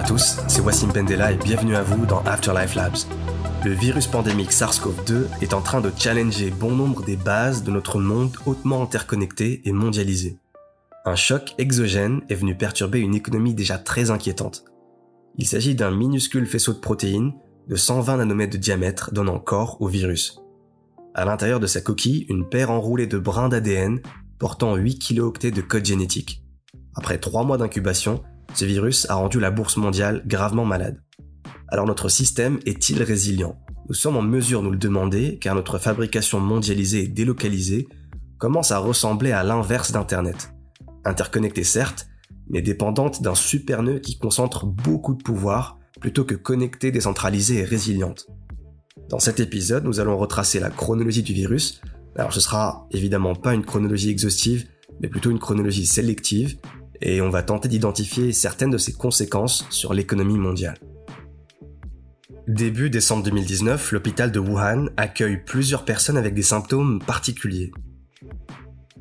tous, c'est Wassim Pendela et bienvenue à vous dans Afterlife Labs. Le virus pandémique SARS-CoV-2 est en train de challenger bon nombre des bases de notre monde hautement interconnecté et mondialisé. Un choc exogène est venu perturber une économie déjà très inquiétante. Il s'agit d'un minuscule faisceau de protéines de 120 nanomètres de diamètre donnant corps au virus. À l'intérieur de sa coquille, une paire enroulée de brins d'ADN portant 8 kilooctets de code génétique. Après 3 mois d'incubation, ce virus a rendu la bourse mondiale gravement malade. Alors notre système est-il résilient ? Nous sommes en mesure de nous le demander car notre fabrication mondialisée et délocalisée commence à ressembler à l'inverse d'Internet. Interconnectée certes, mais dépendante d'un super nœud qui concentre beaucoup de pouvoir plutôt que connectée, décentralisée et résiliente. Dans cet épisode, nous allons retracer la chronologie du virus. Alors ce sera évidemment pas une chronologie exhaustive, mais plutôt une chronologie sélective, et on va tenter d'identifier certaines de ses conséquences sur l'économie mondiale. Début décembre 2019, l'hôpital de Wuhan accueille plusieurs personnes avec des symptômes particuliers.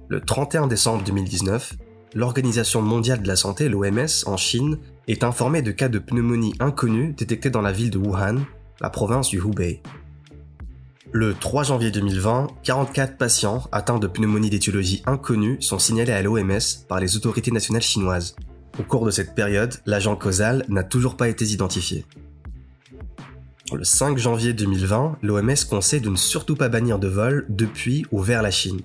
Le 31 décembre 2019, l'Organisation mondiale de la santé, l'OMS, en Chine, est informée de cas de pneumonie inconnus détectés dans la ville de Wuhan, la province du Hubei. Le 3 janvier 2020, 44 patients atteints de pneumonie d'étiologie inconnue sont signalés à l'OMS par les autorités nationales chinoises. Au cours de cette période, l'agent causal n'a toujours pas été identifié. Le 5 janvier 2020, l'OMS conseille de ne surtout pas bannir de vol depuis ou vers la Chine.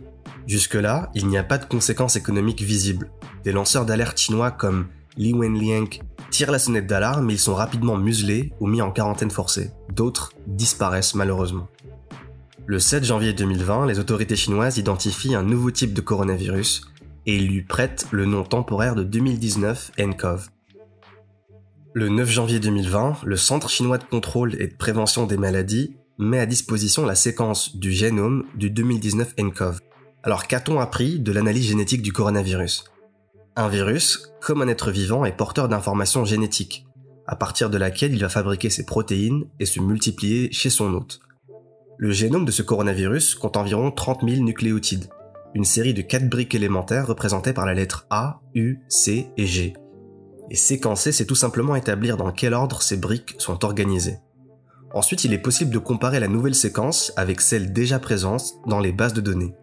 Jusque-là, il n'y a pas de conséquences économiques visibles. Des lanceurs d'alerte chinois comme Li Wenliang tirent la sonnette d'alarme mais ils sont rapidement muselés ou mis en quarantaine forcée. D'autres disparaissent malheureusement. Le 7 janvier 2020, les autorités chinoises identifient un nouveau type de coronavirus et lui prêtent le nom temporaire de 2019 nCoV. Le 9 janvier 2020, le Centre chinois de contrôle et de prévention des maladies met à disposition la séquence du génome du 2019 nCoV. Alors qu'a-t-on appris de l'analyse génétique du coronavirus ? Un virus, comme un être vivant, est porteur d'informations génétiques, à partir de laquelle il va fabriquer ses protéines et se multiplier chez son hôte. Le génome de ce coronavirus compte environ 30 000 nucléotides, une série de 4 briques élémentaires représentées par la lettre A, U, C et G. Et séquencer, c'est tout simplement établir dans quel ordre ces briques sont organisées. Ensuite, il est possible de comparer la nouvelle séquence avec celle déjà présente dans les bases de données.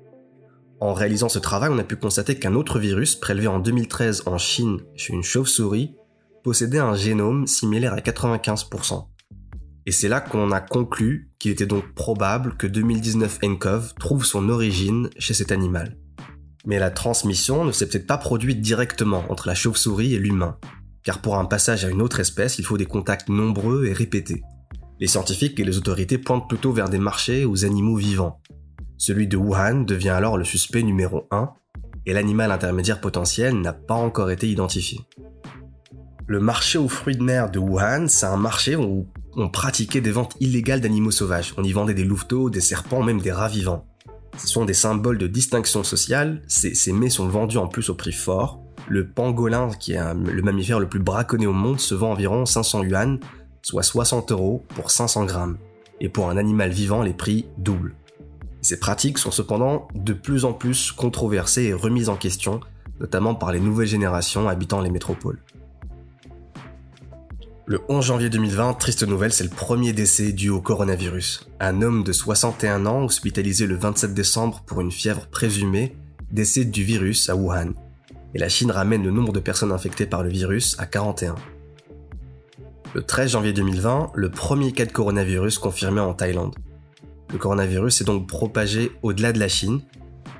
En réalisant ce travail, on a pu constater qu'un autre virus, prélevé en 2013 en Chine chez une chauve-souris, possédait un génome similaire à 95%. Et c'est là qu'on a conclu qu'il était donc probable que 2019 nCoV trouve son origine chez cet animal. Mais la transmission ne s'est peut-être pas produite directement entre la chauve-souris et l'humain, car pour un passage à une autre espèce, il faut des contacts nombreux et répétés. Les scientifiques et les autorités pointent plutôt vers des marchés aux animaux vivants. Celui de Wuhan devient alors le suspect numéro 1, et l'animal intermédiaire potentiel n'a pas encore été identifié. Le marché aux fruits de mer de Wuhan, c'est un marché où on pratiquait des ventes illégales d'animaux sauvages. On y vendait des louveteaux, des serpents, même des rats vivants. Ce sont des symboles de distinction sociale, ces mets sont vendus en plus au prix fort. Le pangolin, qui est le mammifère le plus braconné au monde, se vend environ 500 yuan, soit 60 € pour 500 grammes. Et pour un animal vivant, les prix doublent. Ces pratiques sont cependant de plus en plus controversées et remises en question, notamment par les nouvelles générations habitant les métropoles. Le 11 janvier 2020, triste nouvelle, c'est le premier décès dû au coronavirus. Un homme de 61 ans, hospitalisé le 27 décembre pour une fièvre présumée, décède du virus à Wuhan. Et la Chine ramène le nombre de personnes infectées par le virus à 41. Le 13 janvier 2020, le premier cas de coronavirus confirmé en Thaïlande. Le coronavirus s'est donc propagé au-delà de la Chine,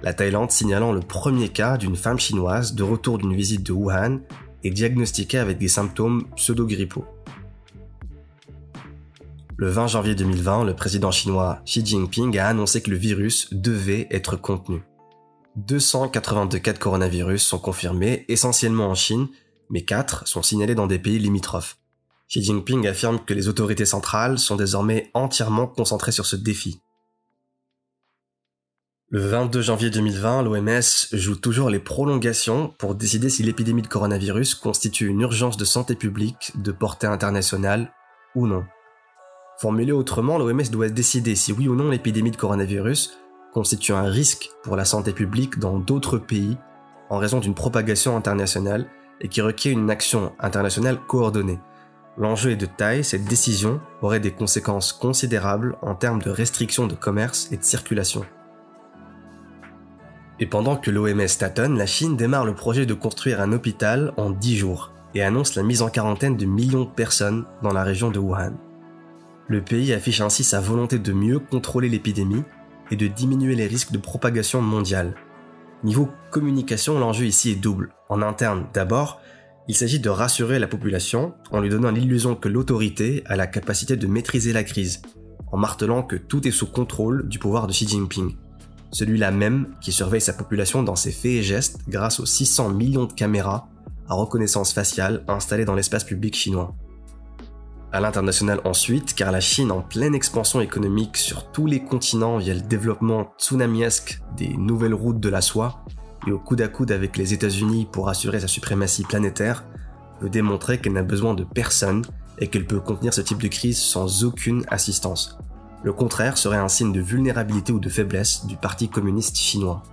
la Thaïlande signalant le premier cas d'une femme chinoise de retour d'une visite de Wuhan et diagnostiquée avec des symptômes pseudo-grippaux. Le 20 janvier 2020, le président chinois Xi Jinping a annoncé que le virus devait être contenu. 282 cas de coronavirus sont confirmés, essentiellement en Chine, mais 4 sont signalés dans des pays limitrophes. Xi Jinping affirme que les autorités centrales sont désormais entièrement concentrées sur ce défi. Le 22 janvier 2020, l'OMS joue toujours les prolongations pour décider si l'épidémie de coronavirus constitue une urgence de santé publique de portée internationale ou non. Formulé autrement, l'OMS doit décider si oui ou non l'épidémie de coronavirus constitue un risque pour la santé publique dans d'autres pays en raison d'une propagation internationale et qui requiert une action internationale coordonnée. L'enjeu est de taille, cette décision aurait des conséquences considérables en termes de restrictions de commerce et de circulation. Et pendant que l'OMS tâtonne, la Chine démarre le projet de construire un hôpital en 10 jours et annonce la mise en quarantaine de millions de personnes dans la région de Wuhan. Le pays affiche ainsi sa volonté de mieux contrôler l'épidémie et de diminuer les risques de propagation mondiale. Niveau communication, l'enjeu ici est double. En interne, d'abord, il s'agit de rassurer la population en lui donnant l'illusion que l'autorité a la capacité de maîtriser la crise, en martelant que tout est sous contrôle du pouvoir de Xi Jinping. Celui-là même qui surveille sa population dans ses faits et gestes grâce aux 600 millions de caméras à reconnaissance faciale installées dans l'espace public chinois. À l'international ensuite, car la Chine en pleine expansion économique sur tous les continents via le développement tsunamiesque des nouvelles routes de la soie et au coude à coude avec les États-Unis pour assurer sa suprématie planétaire, veut démontrer qu'elle n'a besoin de personne et qu'elle peut contenir ce type de crise sans aucune assistance. Le contraire serait un signe de vulnérabilité ou de faiblesse du Parti communiste chinois.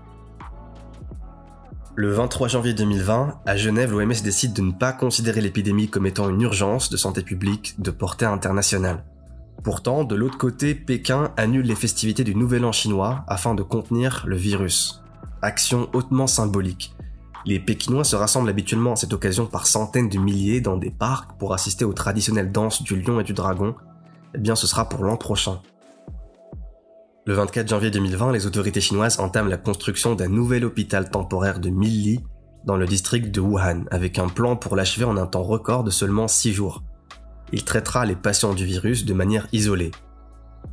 Le 23 janvier 2020, à Genève, l'OMS décide de ne pas considérer l'épidémie comme étant une urgence de santé publique de portée internationale. Pourtant, de l'autre côté, Pékin annule les festivités du Nouvel An chinois afin de contenir le virus. Action hautement symbolique. Les Pékinois se rassemblent habituellement à cette occasion par centaines de milliers dans des parcs pour assister aux traditionnelles danses du lion et du dragon. Eh bien, ce sera pour l'an prochain. Le 24 janvier 2020, les autorités chinoises entament la construction d'un nouvel hôpital temporaire de 1000 lits dans le district de Wuhan, avec un plan pour l'achever en un temps record de seulement 6 jours. Il traitera les patients du virus de manière isolée.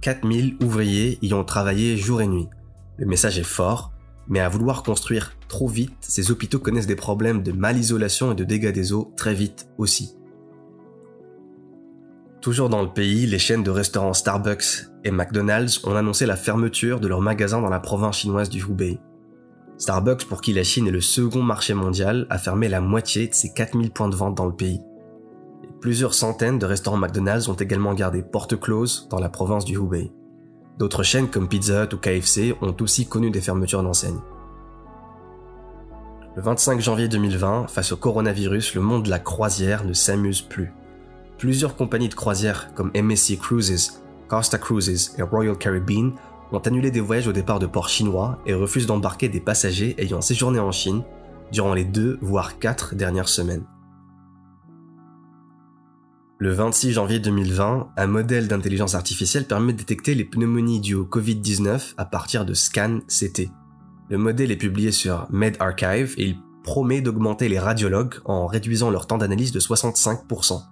4000 ouvriers y ont travaillé jour et nuit. Le message est fort, mais à vouloir construire trop vite, ces hôpitaux connaissent des problèmes de mal-isolation et de dégâts des eaux très vite aussi. Toujours dans le pays, les chaînes de restaurants Starbucks et McDonald's ont annoncé la fermeture de leurs magasins dans la province chinoise du Hubei. Starbucks, pour qui la Chine est le second marché mondial, a fermé la moitié de ses 4000 points de vente dans le pays. Et plusieurs centaines de restaurants McDonald's ont également gardé porte close dans la province du Hubei. D'autres chaînes comme Pizza Hut ou KFC ont aussi connu des fermetures d'enseignes. Le 25 janvier 2020, face au coronavirus, le monde de la croisière ne s'amuse plus. Plusieurs compagnies de croisière comme MSC Cruises, Costa Cruises et Royal Caribbean ont annulé des voyages au départ de ports chinois et refusent d'embarquer des passagers ayant séjourné en Chine durant les 2 voire 4 dernières semaines. Le 26 janvier 2020, un modèle d'intelligence artificielle permet de détecter les pneumonies dues au Covid-19 à partir de scans CT. Le modèle est publié sur medRxiv et il promet d'augmenter les radiologues en réduisant leur temps d'analyse de 65%.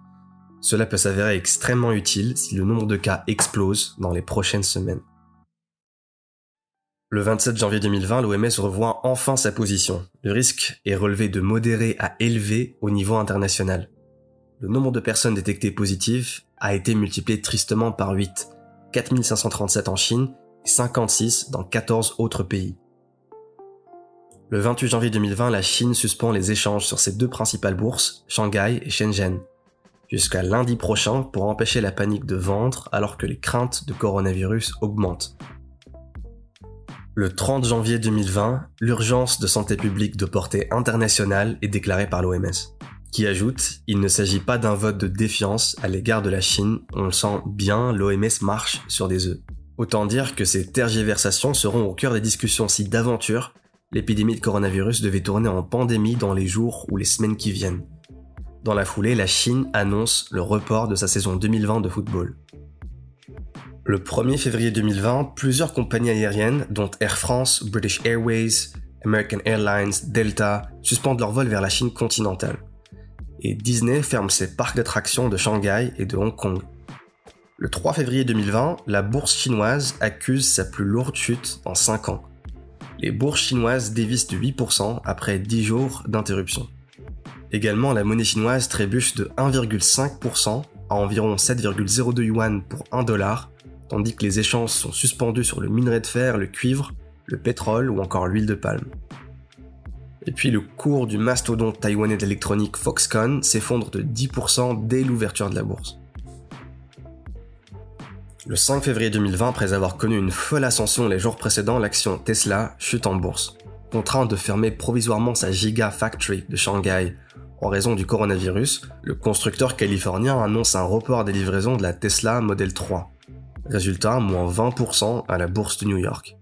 Cela peut s'avérer extrêmement utile si le nombre de cas explose dans les prochaines semaines. Le 27 janvier 2020, l'OMS revoit enfin sa position. Le risque est relevé de modéré à élevé au niveau international. Le nombre de personnes détectées positives a été multiplié tristement par 8, 4537 en Chine et 56 dans 14 autres pays. Le 28 janvier 2020, la Chine suspend les échanges sur ses 2 principales bourses, Shanghai et Shenzhen, jusqu'à lundi prochain pour empêcher la panique de vendre alors que les craintes de coronavirus augmentent. Le 30 janvier 2020, l'urgence de santé publique de portée internationale est déclarée par l'OMS, qui ajoute « Il ne s'agit pas d'un vote de défiance à l'égard de la Chine, on le sent bien, l'OMS marche sur des œufs ». Autant dire que ces tergiversations seront au cœur des discussions si d'aventure l'épidémie de coronavirus devait tourner en pandémie dans les jours ou les semaines qui viennent. Dans la foulée, la Chine annonce le report de sa saison 2020 de football. Le 1er février 2020, plusieurs compagnies aériennes, dont Air France, British Airways, American Airlines, Delta, suspendent leurs vols vers la Chine continentale. Et Disney ferme ses parcs d'attractions de Shanghai et de Hong Kong. Le 3 février 2020, la bourse chinoise accuse sa plus lourde chute en 5 ans. Les bourses chinoises dévissent de 8% après 10 jours d'interruption. Également, la monnaie chinoise trébuche de 1,5% à environ 7,02 yuan pour $1, tandis que les échanges sont suspendus sur le minerai de fer, le cuivre, le pétrole ou encore l'huile de palme. Et puis le cours du mastodonte taïwanais d'électronique Foxconn s'effondre de 10% dès l'ouverture de la bourse. Le 5 février 2020, après avoir connu une folle ascension les jours précédents, l'action Tesla chute en bourse. Contrainte de fermer provisoirement sa Gigafactory de Shanghai en raison du coronavirus, le constructeur californien annonce un report des livraisons de la Tesla Model 3. Résultat, moins 20% à la bourse de New York.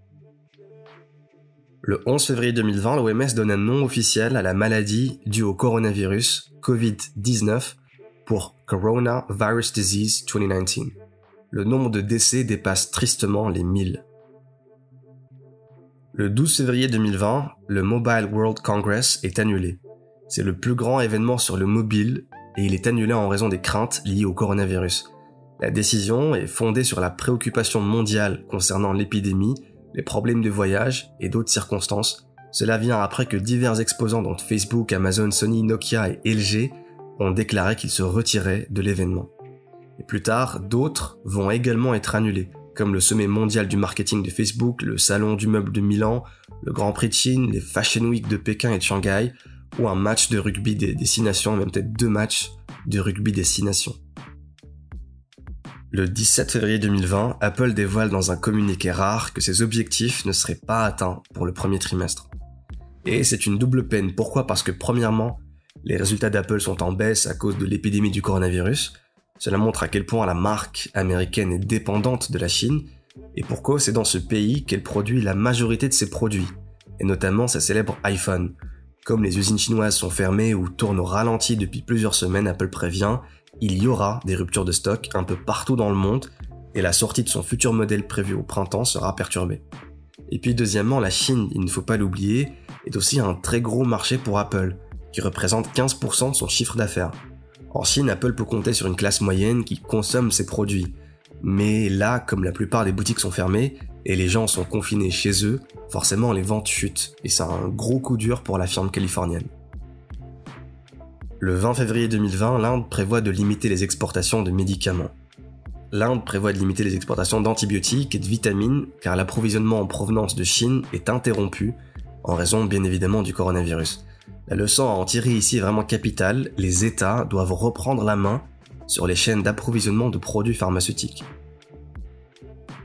Le 11 février 2020, l'OMS donne un nom officiel à la maladie due au coronavirus COVID-19 pour Coronavirus Disease 2019. Le nombre de décès dépasse tristement les 1000. Le 12 février 2020, le Mobile World Congress est annulé. C'est le plus grand événement sur le mobile et il est annulé en raison des craintes liées au coronavirus. La décision est fondée sur la préoccupation mondiale concernant l'épidémie, les problèmes de voyage et d'autres circonstances. Cela vient après que divers exposants dont Facebook, Amazon, Sony, Nokia et LG ont déclaré qu'ils se retiraient de l'événement. Et plus tard, d'autres vont également être annulés, comme le sommet mondial du marketing de Facebook, le salon du meuble de Milan, le Grand Prix de Chine, les Fashion Week de Pékin et de Shanghai, ou un match de rugby des 6 nations, même peut-être 2 matchs de rugby des 6 nations. Le 17 février 2020, Apple dévoile dans un communiqué rare que ses objectifs ne seraient pas atteints pour le premier trimestre. Et c'est une double peine. Pourquoi ? Parce que premièrement, les résultats d'Apple sont en baisse à cause de l'épidémie du coronavirus. Cela montre à quel point la marque américaine est dépendante de la Chine, et pour cause, c'est dans ce pays qu'elle produit la majorité de ses produits, et notamment sa célèbre iPhone. Comme les usines chinoises sont fermées ou tournent au ralenti depuis plusieurs semaines, Apple prévient, il y aura des ruptures de stock un peu partout dans le monde, et la sortie de son futur modèle prévu au printemps sera perturbée. Et puis deuxièmement, la Chine, il ne faut pas l'oublier, est aussi un très gros marché pour Apple, qui représente 15% de son chiffre d'affaires. En Chine, Apple peut compter sur une classe moyenne qui consomme ses produits. Mais là, comme la plupart des boutiques sont fermées et les gens sont confinés chez eux, forcément les ventes chutent et c'est un gros coup dur pour la firme californienne. Le 20 février 2020, l'Inde prévoit de limiter les exportations de médicaments. L'Inde prévoit de limiter les exportations d'antibiotiques et de vitamines car l'approvisionnement en provenance de Chine est interrompu en raison bien évidemment du coronavirus. La leçon à en tirer ici est vraiment capitale, les États doivent reprendre la main sur les chaînes d'approvisionnement de produits pharmaceutiques.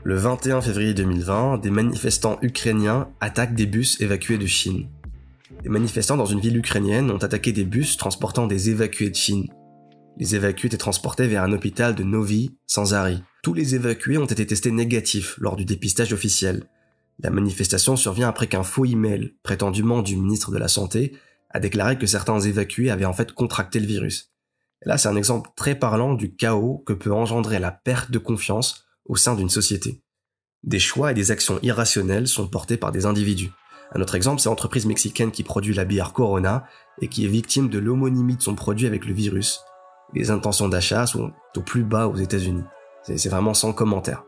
Le 21 février 2020, des manifestants ukrainiens attaquent des bus évacués de Chine. Des manifestants dans une ville ukrainienne ont attaqué des bus transportant des évacués de Chine. Les évacués étaient transportés vers un hôpital de Novi Sanzari. Tous les évacués ont été testés négatifs lors du dépistage officiel. La manifestation survient après qu'un faux email, prétendument du ministre de la Santé, a déclaré que certains évacués avaient en fait contracté le virus. Et là, c'est un exemple très parlant du chaos que peut engendrer la perte de confiance au sein d'une société. Des choix et des actions irrationnelles sont portés par des individus. Un autre exemple, c'est l'entreprise mexicaine qui produit la bière Corona et qui est victime de l'homonymie de son produit avec le virus. Les intentions d'achat sont au plus bas aux États-Unis. C'est vraiment sans commentaire.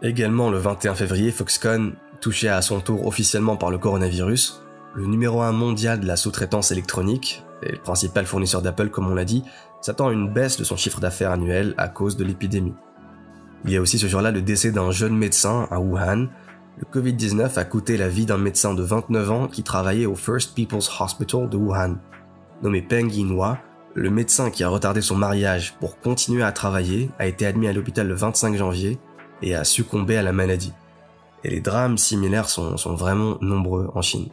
Également le 21 février, Foxconn, touché à son tour officiellement par le coronavirus, le numéro 1 mondial de la sous-traitance électronique, et le principal fournisseur d'Apple comme on l'a dit, s'attend à une baisse de son chiffre d'affaires annuel à cause de l'épidémie. Il y a aussi ce jour-là le décès d'un jeune médecin à Wuhan. Le Covid-19 a coûté la vie d'un médecin de 29 ans qui travaillait au First People's Hospital de Wuhan. Nommé Peng Yinhua, le médecin qui a retardé son mariage pour continuer à travailler a été admis à l'hôpital le 25 janvier et a succombé à la maladie. Et les drames similaires sont vraiment nombreux en Chine.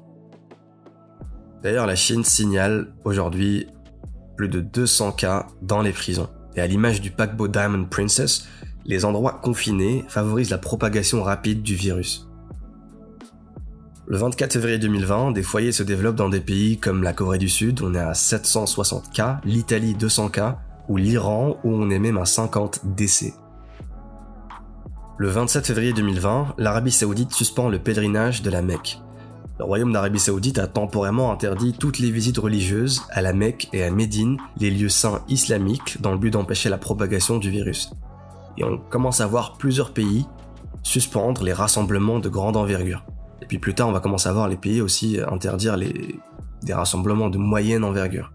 D'ailleurs, la Chine signale aujourd'hui plus de 200 cas dans les prisons. Et à l'image du paquebot Diamond Princess, les endroits confinés favorisent la propagation rapide du virus. Le 24 février 2020, des foyers se développent dans des pays comme la Corée du Sud, on est à 760 cas, l'Italie 200 cas, ou l'Iran où on est même à 50 décès. Le 27 février 2020, l'Arabie Saoudite suspend le pèlerinage de la Mecque. Le royaume d'Arabie Saoudite a temporairement interdit toutes les visites religieuses à la Mecque et à Médine, les lieux saints islamiques, dans le but d'empêcher la propagation du virus. Et on commence à voir plusieurs pays suspendre les rassemblements de grande envergure. Et puis plus tard, on va commencer à voir les pays aussi interdire des rassemblements de moyenne envergure.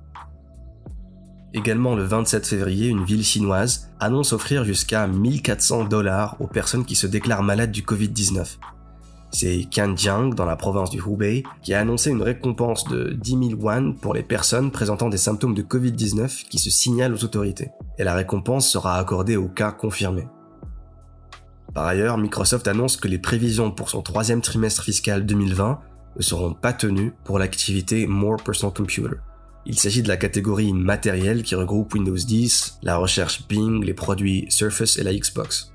Également le 27 février, une ville chinoise annonce offrir jusqu'à $1400 aux personnes qui se déclarent malades du Covid-19. C'est Canjiang, dans la province du Hubei, qui a annoncé une récompense de 10 000 yuan pour les personnes présentant des symptômes de Covid-19 qui se signalent aux autorités. Et la récompense sera accordée aux cas confirmés. Par ailleurs, Microsoft annonce que les prévisions pour son troisième trimestre fiscal 2020 ne seront pas tenues pour l'activité More Personal Computer. Il s'agit de la catégorie matérielle qui regroupe Windows 10, la recherche Bing, les produits Surface et la Xbox.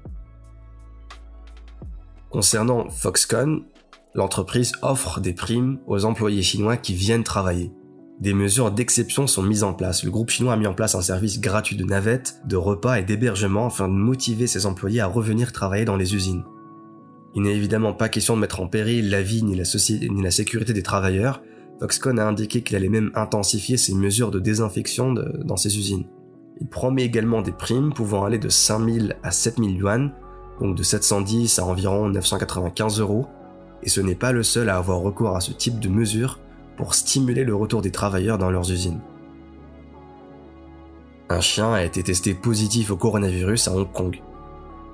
Concernant Foxconn, l'entreprise offre des primes aux employés chinois qui viennent travailler. Des mesures d'exception sont mises en place. Le groupe chinois a mis en place un service gratuit de navettes, de repas et d'hébergement afin de motiver ses employés à revenir travailler dans les usines. Il n'est évidemment pas question de mettre en péril la vie ni la sécurité des travailleurs. Foxconn a indiqué qu'il allait même intensifier ses mesures de désinfection dans ses usines. Il promet également des primes pouvant aller de 5 000 à 7 000 yuan, donc de 710 à environ 995 €, et ce n'est pas le seul à avoir recours à ce type de mesures pour stimuler le retour des travailleurs dans leurs usines. Un chien a été testé positif au coronavirus à Hong Kong.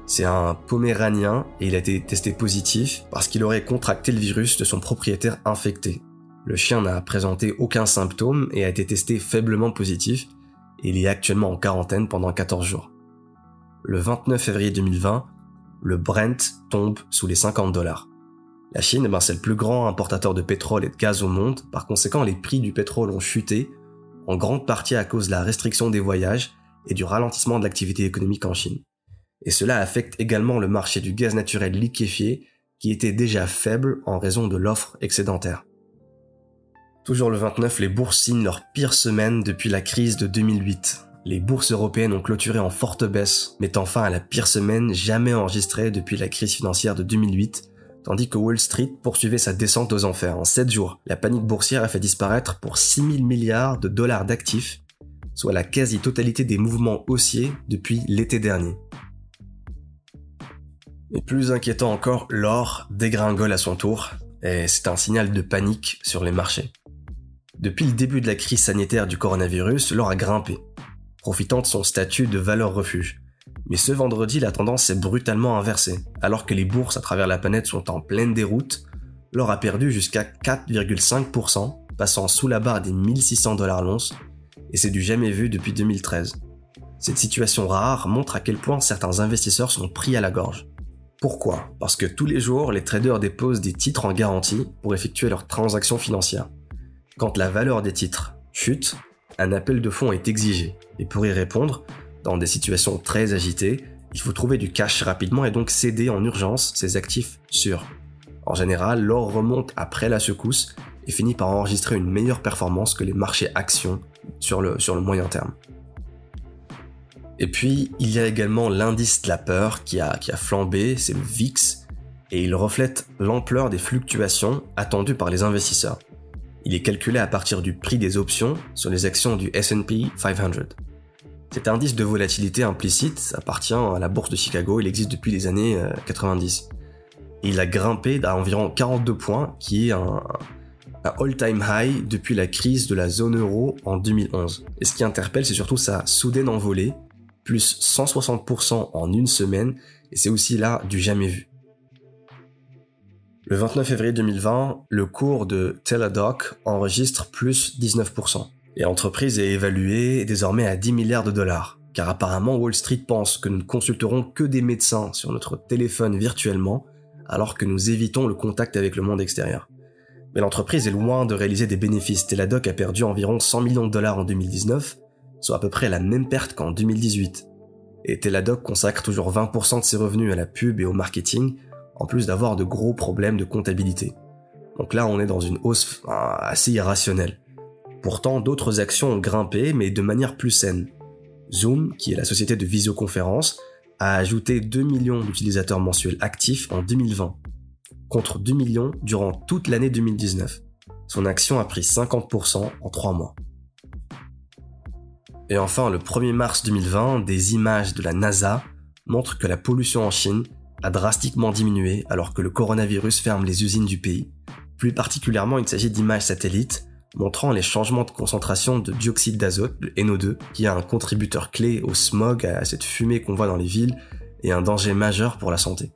C'est un Poméranien et il a été testé positif parce qu'il aurait contracté le virus de son propriétaire infecté. Le chien n'a présenté aucun symptôme et a été testé faiblement positif et il est actuellement en quarantaine pendant 14 jours. Le 29 février 2020, le Brent tombe sous les $50. La Chine, c'est le plus grand importateur de pétrole et de gaz au monde, par conséquent les prix du pétrole ont chuté, en grande partie à cause de la restriction des voyages et du ralentissement de l'activité économique en Chine. Et cela affecte également le marché du gaz naturel liquéfié qui était déjà faible en raison de l'offre excédentaire. Toujours le 29, les bourses signent leur pire semaine depuis la crise de 2008. Les bourses européennes ont clôturé en forte baisse, mettant fin à la pire semaine jamais enregistrée depuis la crise financière de 2008, tandis que Wall Street poursuivait sa descente aux enfers. En 7 jours, la panique boursière a fait disparaître pour 6 000 milliards de dollars d'actifs, soit la quasi-totalité des mouvements haussiers depuis l'été dernier. Et plus inquiétant encore, l'or dégringole à son tour, et c'est un signal de panique sur les marchés. Depuis le début de la crise sanitaire du coronavirus, l'or a grimpé, profitant de son statut de valeur refuge. Mais ce vendredi, la tendance s'est brutalement inversée. Alors que les bourses à travers la planète sont en pleine déroute, l'or a perdu jusqu'à 4,5%, passant sous la barre des 1 600 $ l'once, et c'est du jamais vu depuis 2013. Cette situation rare montre à quel point certains investisseurs sont pris à la gorge. Pourquoi ? Parce que tous les jours, les traders déposent des titres en garantie pour effectuer leurs transactions financières. Quand la valeur des titres chute, un appel de fonds est exigé. Et pour y répondre, dans des situations très agitées, il faut trouver du cash rapidement et donc céder en urgence ses actifs sûrs. En général, l'or remonte après la secousse et finit par enregistrer une meilleure performance que les marchés actions sur le moyen terme. Et puis, il y a également l'indice de la peur qui a flambé, c'est le VIX, et il reflète l'ampleur des fluctuations attendues par les investisseurs. Il est calculé à partir du prix des options sur les actions du S&P 500. Cet indice de volatilité implicite appartient à la bourse de Chicago, il existe depuis les années 90. Et il a grimpé à environ 42 points, qui est un all-time high depuis la crise de la zone euro en 2011. Et ce qui interpelle, c'est surtout sa soudaine envolée, plus 160% en une semaine, et c'est aussi là du jamais vu. Le 29 février 2020, le cours de Teladoc enregistre plus 19%. Et l'entreprise est évaluée désormais à 10 milliards de dollars, car apparemment Wall Street pense que nous ne consulterons que des médecins sur notre téléphone virtuellement, alors que nous évitons le contact avec le monde extérieur. Mais l'entreprise est loin de réaliser des bénéfices. Teladoc a perdu environ 100 millions de dollars en 2019, soit à peu près la même perte qu'en 2018. Et Teladoc consacre toujours 20% de ses revenus à la pub et au marketing, en plus d'avoir de gros problèmes de comptabilité. Donc là, on est dans une hausse assez irrationnelle. Pourtant, d'autres actions ont grimpé, mais de manière plus saine. Zoom, qui est la société de visioconférence, a ajouté 2 millions d'utilisateurs mensuels actifs en 2020, contre 2 millions durant toute l'année 2019. Son action a pris 50% en 3 mois. Et enfin, le 1er mars 2020, des images de la NASA montrent que la pollution en Chine a drastiquement diminué alors que le coronavirus ferme les usines du pays. Plus particulièrement, il s'agit d'images satellites montrant les changements de concentration de dioxyde d'azote, le NO2, qui est un contributeur clé au smog, à cette fumée qu'on voit dans les villes, et un danger majeur pour la santé.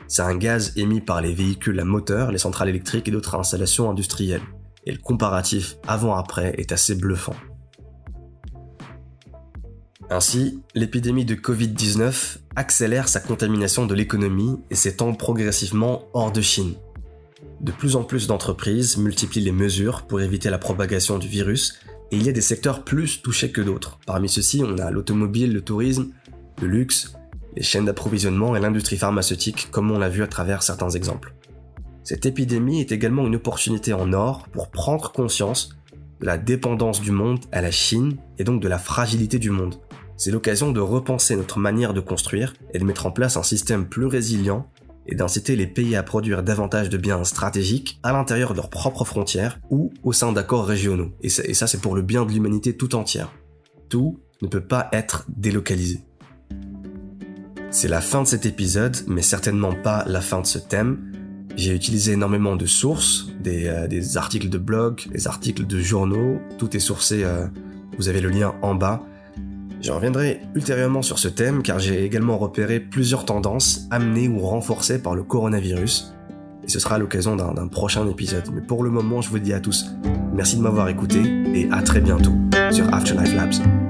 C'est un gaz émis par les véhicules à moteur, les centrales électriques et d'autres installations industrielles. Et le comparatif avant-après est assez bluffant. Ainsi, l'épidémie de Covid-19 accélère sa contamination de l'économie et s'étend progressivement hors de Chine. De plus en plus d'entreprises multiplient les mesures pour éviter la propagation du virus Et il y a des secteurs plus touchés que d'autres. Parmi ceux-ci, on a l'automobile, le tourisme, le luxe, les chaînes d'approvisionnement et l'industrie pharmaceutique, comme on l'a vu à travers certains exemples. Cette épidémie est également une opportunité en or pour prendre conscience de la dépendance du monde à la Chine et donc de la fragilité du monde. C'est l'occasion de repenser notre manière de construire et de mettre en place un système plus résilient et d'inciter les pays à produire davantage de biens stratégiques à l'intérieur de leurs propres frontières ou au sein d'accords régionaux. Et ça, c'est pour le bien de l'humanité tout entière. Tout ne peut pas être délocalisé. C'est la fin de cet épisode, mais certainement pas la fin de ce thème. J'ai utilisé énormément de sources, des articles de blog, des articles de journaux, tout est sourcé, vous avez le lien en bas. Je reviendrai ultérieurement sur ce thème car j'ai également repéré plusieurs tendances amenées ou renforcées par le coronavirus. Et ce sera à l'occasion d'un prochain épisode. Mais pour le moment, je vous dis à tous, merci de m'avoir écouté et à très bientôt sur Afterlife Labs.